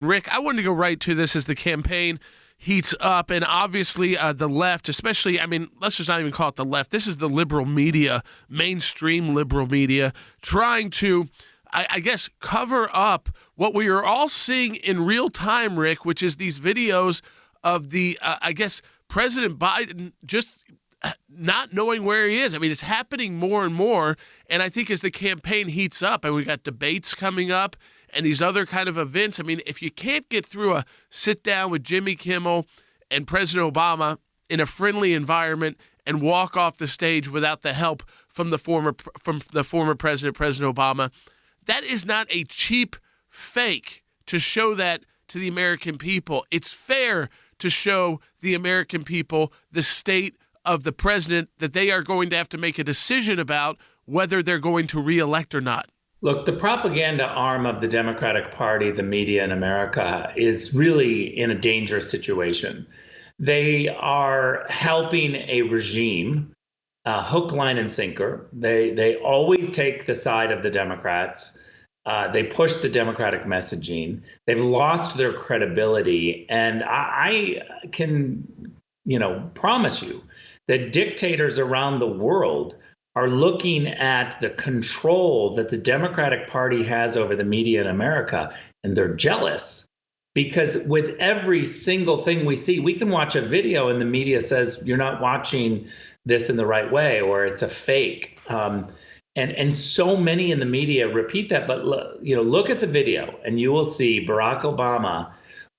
Rick, I wanted to go right to this as the campaign heats up, and obviously the left, especially, I mean, let's just not even call it the left. This is the liberal media, mainstream liberal media, trying to, I guess, cover up what we are all seeing in real time, Rick, which is these videos of the, I guess, President Biden just not knowing where he is. I mean, it's happening more and more, and I think as the campaign heats up, and we got debates coming up, and these other kind of events. I mean, if you can't get through a sit down with Jimmy Kimmel and President Obama in a friendly environment and walk off the stage without the help from the former president, President Obama, that is not a cheap fake to show that to the American people. It's fair to show the American people the state of the president that they are going to have to make a decision about whether they're going to reelect or not. Look, the propaganda arm of the Democratic Party, the media in America, is really in a dangerous situation. They are helping a regime, hook, line, and sinker. They always take the side of the Democrats. They push the Democratic messaging. They've lost their credibility. And I can, promise you that dictators around the world are looking at the control that the Democratic Party has over the media in America, and they're jealous because with every single thing we see, we can watch a video and the media says, you're not watching this in the right way, or it's a fake. And so many in the media repeat that, but look at the video and you will see Barack Obama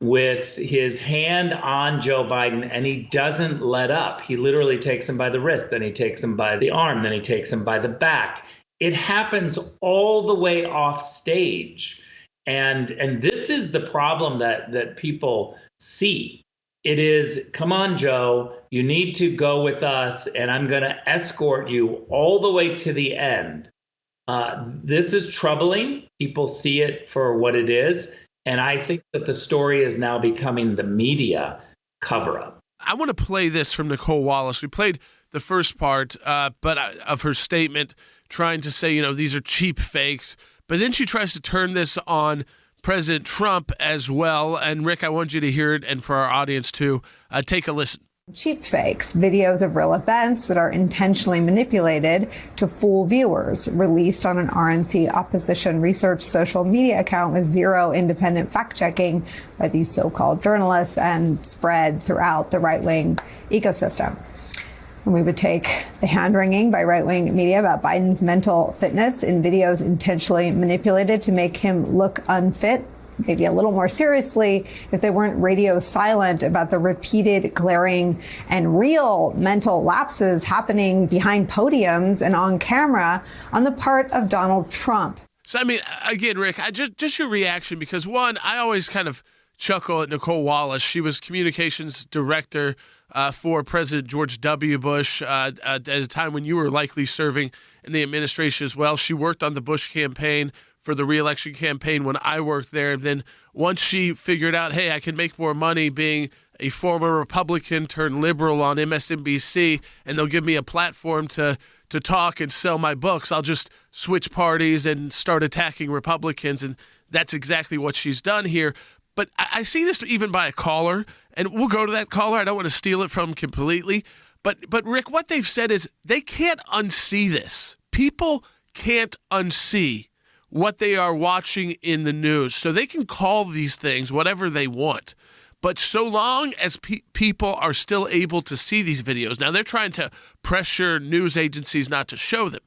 with his hand on Joe Biden, and he doesn't let up. He literally takes him by the wrist, then he takes him by the arm, then he takes him by the back. It happens all the way off stage. And this is the problem that people see. It is, come on, Joe, you need to go with us, and I'm going to escort you all the way to the end. This is troubling. People see it for what it is. And I think that the story is now becoming the media cover-up. I want to play this from Nicole Wallace. We played the first part of her statement trying to say, these are cheap fakes. But then she tries to turn this on President Trump as well. And Rick, I want you to hear it, and for our audience too, take a listen. Cheap fakes, videos of real events that are intentionally manipulated to fool viewers, released on an RNC opposition research social media account with zero independent fact-checking by these so-called journalists and spread throughout the right-wing ecosystem. And we would take the hand-wringing by right-wing media about Biden's mental fitness in videos intentionally manipulated to make him look unfit, maybe a little more seriously if they weren't radio silent about the repeated, glaring, and real mental lapses happening behind podiums and on camera on the part of Donald Trump. So, I mean, again, Rick, just your reaction, because one, I always kind of chuckle at Nicole Wallace. She was communications director for President George W. Bush at a time when you were likely serving in the administration as well. She worked on the Bush campaign for the re-election campaign when I worked there. And then once she figured out, hey, I can make more money being a former Republican turned liberal on MSNBC, and they'll give me a platform to talk and sell my books, I'll just switch parties and start attacking Republicans. And that's exactly what she's done here. But I see this even by a caller, and we'll go to that caller. I don't want to steal it from him completely. But Rick, what they've said is they can't unsee this. People can't unsee what they are watching in the news. So they can call these things whatever they want. But so long as people are still able to see these videos, now they're trying to pressure news agencies not to show them.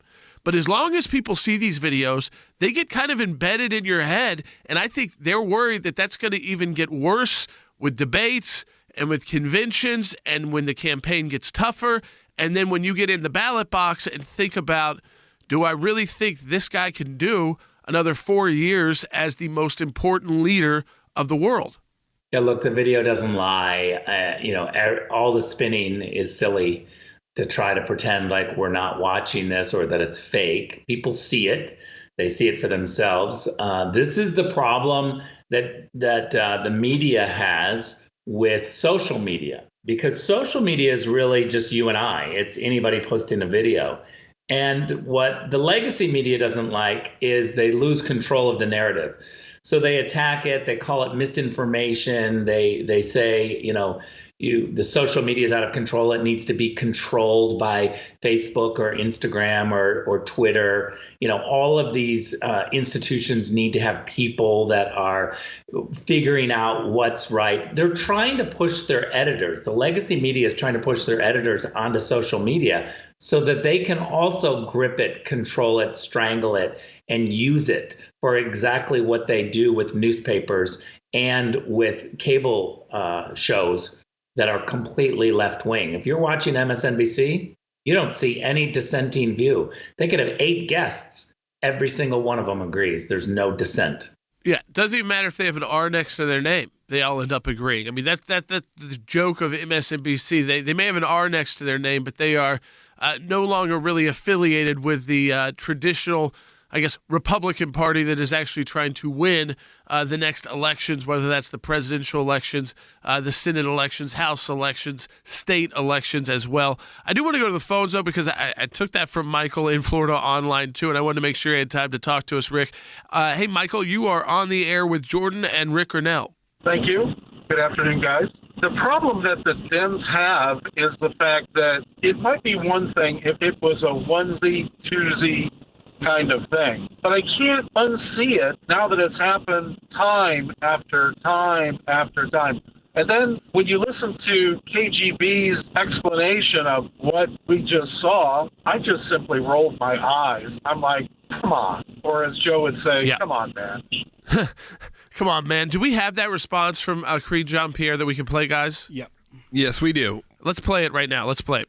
But as long as people see these videos, they get kind of embedded in your head. And I think they're worried that that's going to even get worse with debates and with conventions and when the campaign gets tougher. And then when you get in the ballot box and think about, do I really think this guy can do another 4 years as the most important leader of the world? Yeah, look, the video doesn't lie. All the spinning is silly to try to pretend like we're not watching this or that it's fake. People see it. They see it for themselves. This is the problem that the media has with social media, because social media is really just you and I. It's anybody posting a video. And what the legacy media doesn't like is they lose control of the narrative. So they attack it. They call it misinformation. They say, the social media is out of control. It needs to be controlled by Facebook or Instagram or Twitter. All of these institutions need to have people that are figuring out what's right. They're trying to push their editors. The legacy media is trying to push their editors onto social media so that they can also grip it, control it, strangle it, and use it for exactly what they do with newspapers and with cable shows that are completely left-wing. If you're watching MSNBC, you don't see any dissenting view. They could have 8 guests. Every single one of them agrees there's no dissent. Yeah, it doesn't even matter if they have an R next to their name. They all end up agreeing. I mean, that's the joke of MSNBC. They may have an R next to their name, but they are no longer really affiliated with the traditional, I guess, Republican Party that is actually trying to win the next elections, whether that's the presidential elections, the Senate elections, House elections, state elections as well. I do want to go to the phones, though, because I took that from Michael in Florida online, too, and I wanted to make sure he had time to talk to us, Rick. Hey, Michael, you are on the air with Jordan and Rick Grenell. Thank you. Good afternoon, guys. The problem that the Dems have is the fact that it might be one thing if it was a onesie, twosie kind of thing. But I can't unsee it now that it's happened time after time after time. And then when you listen to KGB's explanation of what we just saw, I just simply rolled my eyes. I'm like, come on. Or as Joe would say, Come on, man. Come on, man. Do we have that response from Creed Jean-Pierre that we can play, guys? Yep. Yes, we do. Let's play it right now. Let's play it.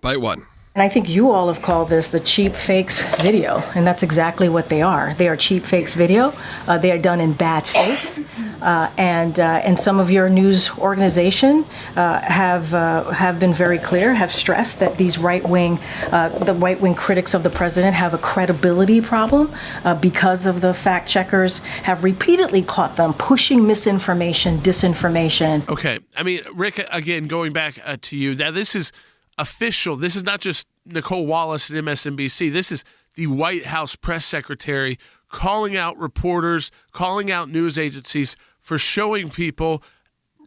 Bite one. And I think you all have called this the cheap fakes video, and that's exactly what they are. They are cheap fakes video. They are done in bad faith, and some of your news organization have been very clear, have stressed that these the right-wing critics of the president have a credibility problem because of the fact checkers have repeatedly caught them pushing misinformation, disinformation. Okay, I mean, Rick, again, going back to you, now this is official. This is not just Nicole Wallace at MSNBC. This is the White House press secretary calling out reporters, calling out news agencies for showing people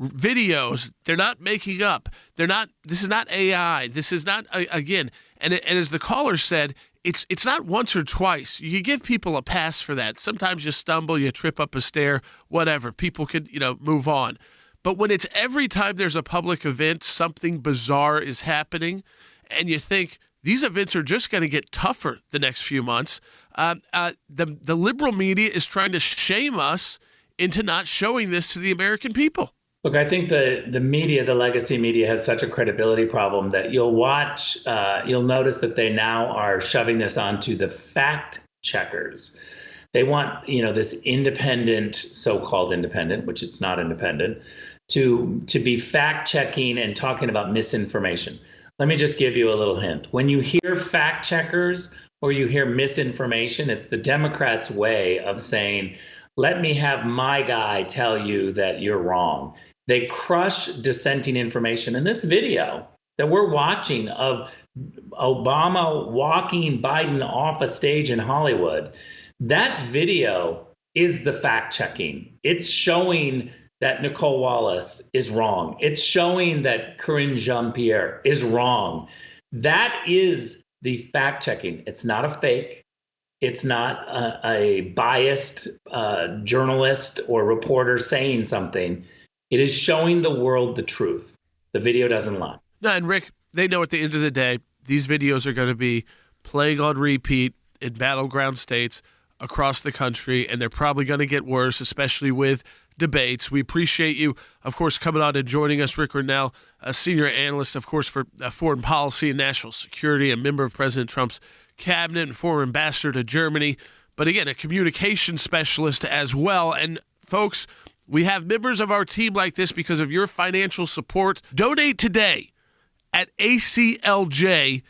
videos they're not making up. This is not AI. This is not, again, and as the caller said, it's not once or twice. You can give people a pass for that. Sometimes you stumble, you trip up a stair, whatever. People could, move on. But when it's every time there's a public event, something bizarre is happening, and you think these events are just going to get tougher the next few months, the liberal media is trying to shame us into not showing this to the American people. Look, I think the media, the legacy media, has such a credibility problem that you'll notice that they now are shoving this onto the fact checkers. They want, this independent, so-called independent, which it's not independent, to be fact-checking and talking about misinformation. Let me just give you a little hint. When you hear fact checkers or you hear misinformation, it's the Democrats' way of saying, let me have my guy tell you that you're wrong. They crush dissenting information. And this video that we're watching of Obama walking Biden off a stage in Hollywood, that video is the fact-checking. It's showing that Nicole Wallace is wrong. It's showing that Corinne Jean-Pierre is wrong. That is the fact-checking. It's not a fake. It's not a biased journalist or reporter saying something. It is showing the world the truth. The video doesn't lie. No, and Rick, they know at the end of the day, these videos are going to be playing on repeat in battleground states across the country, and they're probably going to get worse, especially with debates. We appreciate you, of course, coming on and joining us. Rick Grenell, a senior analyst, of course, for foreign policy and national security, a member of President Trump's cabinet and former ambassador to Germany, but again, a communication specialist as well. And folks, we have members of our team like this because of your financial support. Donate today at aclj.org.